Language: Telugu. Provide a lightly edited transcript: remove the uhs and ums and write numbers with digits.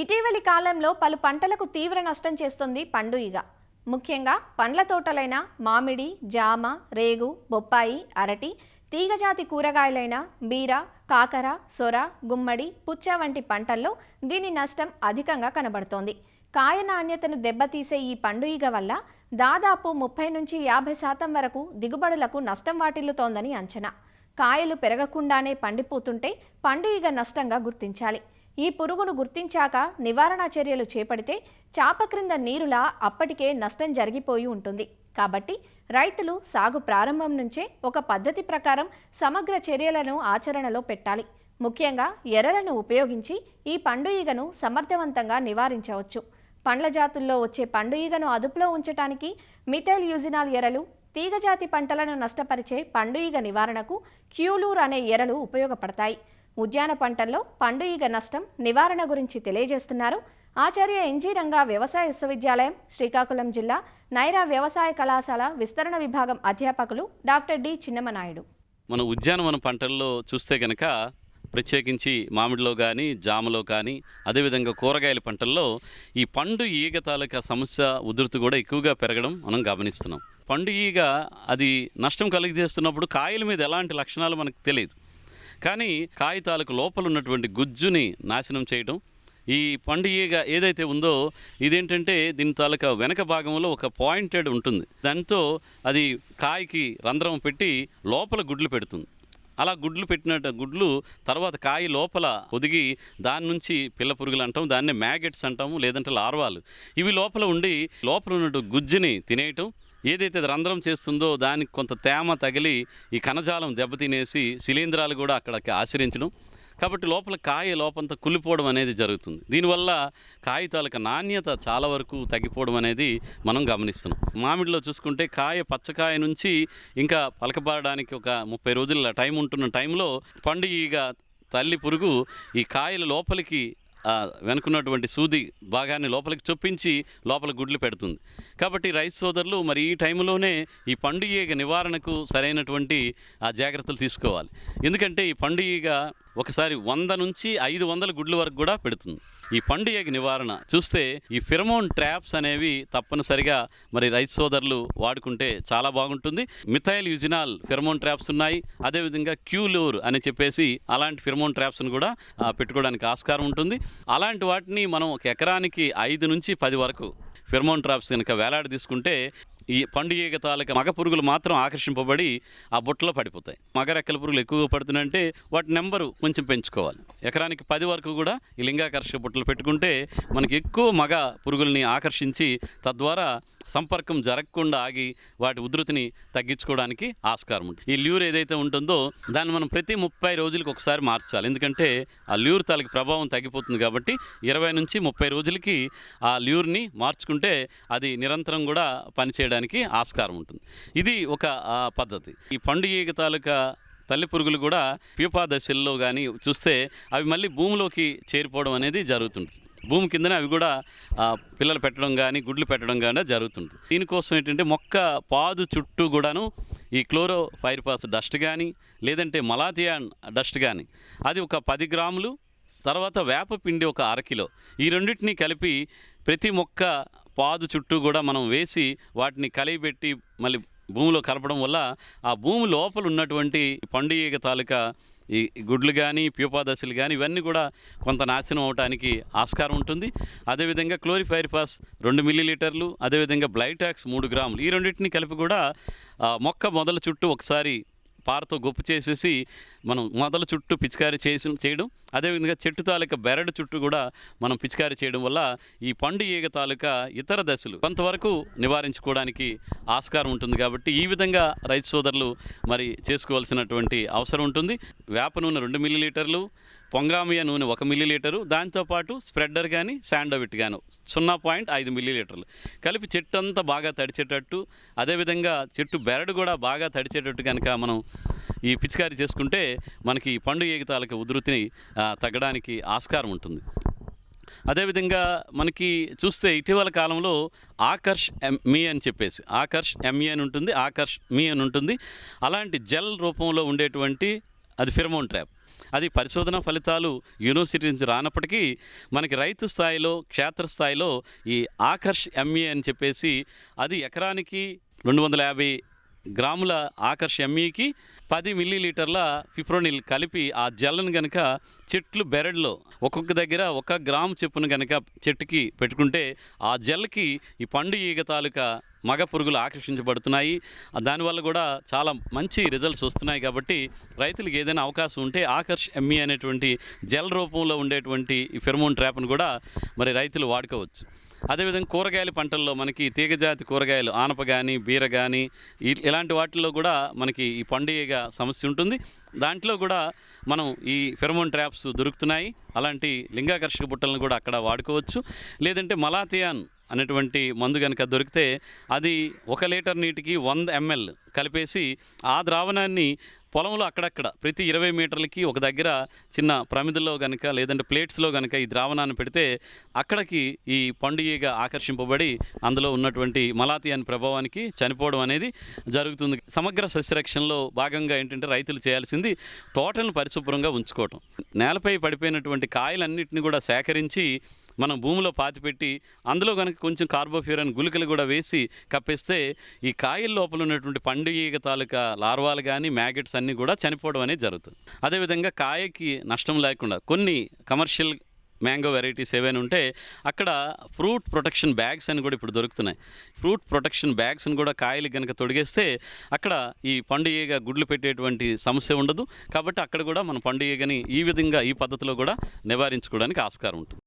ఇటీవలి కాలంలో పలు పంటలకు తీవ్ర నష్టం చేస్తుంది పండు ఈగ. ముఖ్యంగా పండ్ల తోటలైన మామిడి, జామ, రేగు, బొప్పాయి, అరటి, తీగజాతి కూరగాయలైన బీర, కాకర, సొర, గుమ్మడి, పుచ్చ వంటి పంటల్లో దీని నష్టం అధికంగా కనబడుతోంది. కాయ నాణ్యతను దెబ్బతీసే ఈ పండు ఈగ వల్ల దాదాపు 30 నుంచి 50% వరకు దిగుబడులకు నష్టం వాటిల్లుతోందని అంచనా. కాయలు పెరగకుండానే పండిపోతుంటే పండు ఈగ నష్టంగా గుర్తించాలి. ఈ పురుగును గుర్తించాక నివారణ చర్యలు చేపడితే చాప క్రింద నీరులా అప్పటికే నష్టం జరిగిపోయి ఉంటుంది. కాబట్టి రైతులు సాగు ప్రారంభం నుంచే ఒక పద్ధతి ప్రకారం సమగ్ర చర్యలను ఆచరణలో పెట్టాలి. ముఖ్యంగా ఎరలను ఉపయోగించి ఈ పండు ఈగను సమర్థవంతంగా నివారించవచ్చు. పండ్ల జాతుల్లో వచ్చే పండు ఈగను అదుపులో ఉంచడానికి మిథైల్ యూజినాల్ ఎరలు, తీగజాతి పంటలను నష్టపరిచే పండు ఈగ నివారణకు క్యూలూర్ అనే ఎరలు ఉపయోగపడతాయి. ఉద్యాన పంటల్లో పండు ఈగ నష్టం నివారణ గురించి తెలియజేస్తున్నారు ఆచార్య ఎన్జీ రంగా వ్యవసాయ విశ్వవిద్యాలయం, శ్రీకాకుళం జిల్లా నైరా వ్యవసాయ కళాశాల విస్తరణ విభాగం అధ్యాపకులు డాక్టర్ డి చిన్నమనాయుడు. మన ఉద్యానవన పంటల్లో చూస్తే కనుక ప్రత్యేకించి మామిడిలో కానీ, జామలో కానీ, అదేవిధంగా కూరగాయల పంటల్లో ఈ పండు ఈగ తాలూకా సమస్య ఉధృతి కూడా ఎక్కువగా పెరగడం మనం గమనిస్తున్నాం. పండు ఈగ అది నష్టం కలిగజేస్తున్నప్పుడు కాయల మీద ఎలాంటి లక్షణాలు మనకు తెలియదు, కానీ కాయ తాలూకు లోపల ఉన్నటువంటి గుజ్జుని నాశనం చేయడం. ఈ పండు ఈగ ఏదైతే ఉందో ఇదేంటంటే దీని తాలూకా వెనక భాగంలో ఒక పాయింటెడ్ ఉంటుంది. దాంతో అది కాయకి రంధ్రం పెట్టి లోపల గుడ్లు పెడుతుంది. అలా గుడ్లు పెట్టినట్టు గుడ్లు తర్వాత కాయ లోపల ఒదిగి దాని నుంచి పిల్ల పురుగులు అంటాం, దాన్నే మ్యాగెట్స్ అంటాము, లేదంటే లార్వాలు. ఇవి లోపల ఉండి లోపల ఉన్నట్టు గుజ్జుని తినేయటం. ఏదైతే రంధ్రం చేస్తుందో దానికి కొంత తేమ తగిలి ఈ కణజాలం దెబ్బతినేసి శిలీంధ్రాలు కూడా అక్కడికి ఆశ్రయించడం. కాబట్టి లోపల కాయ లోపంతా కుళ్ళిపోవడం అనేది జరుగుతుంది. దీనివల్ల కాయ తాలూకా నాణ్యత చాలా వరకు తగ్గిపోవడం అనేది మనం గమనిస్తున్నాం. మామిడిలో చూసుకుంటే కాయ పచ్చకాయ నుంచి ఇంకా పలకబారడానికి ఒక 30 రోజుల టైం ఉంటున్న టైంలో పండు ఈగ తల్లి పురుగు ఈ కాయల లోపలికి వెనుకున్నటువంటి సూది భాగాన్ని లోపలికి చొప్పించి లోపల గుడ్లు పెడుతుంది. కాబట్టి రైతు సోదరులు మరి ఈ టైంలోనే ఈ పండు ఈగ నివారణకు సరైనటువంటి జాగ్రత్తలు తీసుకోవాలి. ఎందుకంటే ఈ పండు ఈగ ఒకసారి 100 నుంచి 500 గుడ్ల వరకు కూడా పెడుతుంది. ఈ పండు ఈగ నివారణ చూస్తే ఈ ఫిరమోన్ ట్రాప్స్ అనేవి తప్పనిసరిగా మరి రైతు సోదరులు వాడుకుంటే చాలా బాగుంటుంది. మిథైల్ యూజినాల్ ఫిరమోన్ ట్రాప్స్ ఉన్నాయి, అదేవిధంగా క్యూలూర్ అని చెప్పేసి అలాంటి ఫిరమోన్ ట్రాప్స్ను కూడా పెట్టుకోవడానికి ఆస్కారం ఉంటుంది. అలాంటి వాటిని మనం ఒక ఎకరానికి 5 నుంచి 10 వరకు ఫిరమోన్ ట్రాప్స్ కనుక వేలాడి తీసుకుంటే ఈ పండు ఈగ తాలూకా మగ పురుగులు మాత్రం ఆకర్షింపబడి ఆ బుట్టలో పడిపోతాయి. మగ రెక్కల పురుగులు ఎక్కువగా పడుతున్నాయంటే వాటి నెంబరు కొంచెం పెంచుకోవాలి. ఎకరానికి 10 వరకు కూడా ఈ లింగాకర్షక బుట్టలు పెట్టుకుంటే మనకి ఎక్కువ మగ పురుగుల్ని ఆకర్షించి తద్వారా సంపర్కం జరగకుండా ఆగి వాటి ఉధృతిని తగ్గించుకోవడానికి ఆస్కారం ఉంటుంది. ఈ ల్యూర్ ఏదైతే ఉంటుందో దాన్ని మనం ప్రతి 30 రోజులకి ఒకసారి మార్చాలి. ఎందుకంటే ఆ ల్యూర్ తాలూకు ప్రభావం తగ్గిపోతుంది. కాబట్టి 20 నుంచి 30 రోజులకి ఆ ల్యూర్ని మార్చుకుంటే అది నిరంతరం కూడా పనిచేయడానికి ఆస్కారం ఉంటుంది. ఇది ఒక పద్ధతి. ఈ పండు ఈగ తాలూకా తల్లి పురుగులు కూడా ప్యూపా దశల్లో కానీ చూస్తే అవి మళ్ళీ భూమిలోకి చేరిపోవడం అనేది జరుగుతుంది. భూమి కిందనే అవి కూడా పిల్లలు పెట్టడం కానీ గుడ్లు పెట్టడం కానీ జరుగుతుంది. దీనికోసం ఏంటంటే మొక్క పాదు చుట్టూ కూడాను ఈ క్లోరోఫైరిపాస్ డస్ట్ కానీ లేదంటే మలాథియాన్ డస్ట్ కానీ అది ఒక 10 గ్రాములు, తర్వాత వేప పిండి ఒక 1/2 కిలో, ఈ రెండింటినీ కలిపి ప్రతి మొక్క పాదు చుట్టూ కూడా మనం వేసి వాటిని కలిగిపెట్టి మళ్ళీ భూమిలో కలపడం వల్ల ఆ భూమి లోపల ఉన్నటువంటి పండు ఈగ తాలూకా ఈ గుడ్లు కానీ ప్యూపాదశలు కానీ ఇవన్నీ కూడా కొంత నాశనం అవడానికి ఆస్కారం ఉంటుంది. అదేవిధంగా క్లోరిఫైరిపాస్ 2 మిల్లీలీటర్లు, అదేవిధంగా బ్లైటాక్స్ 3 గ్రాములు, ఈ రెండింటిని కలిపి కూడా మొక్క మొదల చుట్టూ ఒకసారి పారతో గొప్పు చేసేసి మనం మొదల చుట్టూ పిచికారీ చేయడం, అదేవిధంగా చెట్టు తాలూకా బెరడు చుట్టూ కూడా మనం పిచికారీ చేయడం వల్ల ఈ పండు ఈగ తాలూకా ఇతర దశలు కొంతవరకు నివారించుకోవడానికి ఆస్కారం ఉంటుంది. కాబట్టి ఈ విధంగా రైతు సోదరులు మరి చేసుకోవాల్సినటువంటి అవసరం ఉంటుంది. వేప నూనె 2 మిల్లీలీటర్లు, పొంగామియా నూనె 1 మిల్లీలీటరు, దాంతోపాటు స్ప్రెడ్డర్ కానీ శాండోవిట్ కానీ 0.5 మిల్లీలీటర్లు కలిపి చెట్టు అంతా బాగా తడిచేటట్టు, అదేవిధంగా చెట్టు బెరడు కూడా బాగా తడిచేటట్టు కనుక మనం ఈ పిచికారీ చేసుకుంటే మనకి పండు ఈగ తాలూకా ఉధృతిని తగ్గడానికి ఆస్కారం ఉంటుంది. అదేవిధంగా మనకి చూస్తే ఇటీవల కాలంలో ఆకర్ష్ మీ అని చెప్పేసి ఆకర్ష్ ఎంఈ అని ఉంటుంది, ఆకర్ష్ మీ అని ఉంటుంది. అలాంటి జెల్ రూపంలో ఉండేటువంటి అది ఫిరమోన్ ట్రాప్. అది పరిశోధన ఫలితాలు యూనివర్సిటీ నుంచి రానప్పటికీ మనకి రైతు స్థాయిలో క్షేత్రస్థాయిలో ఈ ఆకర్ష్ ఎంఏ అని చెప్పేసి అది ఎకరానికి 250 గ్రాముల ఆకర్ష్ ఎంఈకి 10 మిల్లీలీటర్ల ఫిప్రోనిల్ కలిపి ఆ జెల్లను గనక చెట్లు బెరడులో ఒక్కొక్క దగ్గర 1 గ్రాము చెప్పును గనక చెట్టుకి పెట్టుకుంటే ఆ జెల్కి ఈ పండు ఈగ తాలూకా మగ పురుగులు ఆకర్షించబడుతున్నాయి. దానివల్ల కూడా చాలా మంచి రిజల్ట్స్ వస్తున్నాయి. కాబట్టి రైతులకు ఏదైనా అవకాశం ఉంటే ఆకర్ష్ ఎంఈ అనేటువంటి జెల్ రూపంలో ఉండేటువంటి ఈ ఫెర్మోన్ ట్రాప్ను కూడా మరి రైతులు వాడుకోవచ్చు. అదేవిధంగా కూరగాయల పంటల్లో మనకి తీగజాతి కూరగాయలు ఆనప కానీ బీర కానీ ఇలాంటి వాటిల్లో కూడా మనకి ఈ పండుగ సమస్య ఉంటుంది. దాంట్లో కూడా మనం ఈ ఫెరమోన్ ట్రాప్స్ దొరుకుతున్నాయి. అలాంటి లింగాకర్షక బుట్టలను కూడా అక్కడ వాడుకోవచ్చు. లేదంటే మలాథియాన్ అనేటువంటి మందు కనుక దొరికితే అది 1 లీటర్ నీటికి 100 ml కలిపేసి ఆ ద్రావణాన్ని పొలంలో అక్కడక్కడ ప్రతి 20 మీటర్లకి ఒక దగ్గర చిన్న ప్రమిదల్లో కనుక లేదంటే ప్లేట్స్లో కనుక ఈ ద్రావణాన్ని పెడితే అక్కడికి ఈ పండు ఈగ ఆకర్షింపబడి అందులో ఉన్నటువంటి మలాథియాన్ ప్రభావానికి చనిపోవడం అనేది జరుగుతుంది. సమగ్ర సస్యరక్షణలో భాగంగా ఏంటంటే రైతులు చేయాల్సింది తోటలను పరిశుభ్రంగా ఉంచుకోవటం. నేలపై పడిపోయినటువంటి కాయలన్నింటినీ కూడా సేకరించి మనం భూమిలో పాతిపెట్టి అందులో కనుక కొంచెం కార్బోఫ్యూరన్ గుళికలు కూడా వేసి కప్పేస్తే ఈ కాయల లోపల ఉన్నటువంటి పండు ఈగ తాలూకా లార్వాలు కానీ మ్యాగెట్స్ అన్నీ కూడా చనిపోవడం అనేది జరుగుతుంది. అదేవిధంగా కాయకి నష్టం లేకుండా కొన్ని కమర్షియల్ మ్యాంగో వెరైటీస్ ఏవైనా ఉంటే అక్కడ ఫ్రూట్ ప్రొటెక్షన్ బ్యాగ్స్ అని కూడా ఇప్పుడు దొరుకుతున్నాయి. ఫ్రూట్ ప్రొటెక్షన్ బ్యాగ్స్ని కూడా కాయలు కనుక తొడిగేస్తే అక్కడ ఈ పండు ఈగ గుడ్లు పెట్టేటువంటి సమస్య ఉండదు. కాబట్టి అక్కడ కూడా మన పండు ఈగని ఈ విధంగా ఈ పద్ధతిలో కూడా నివారించుకోవడానికి ఆస్కారం ఉంటుంది.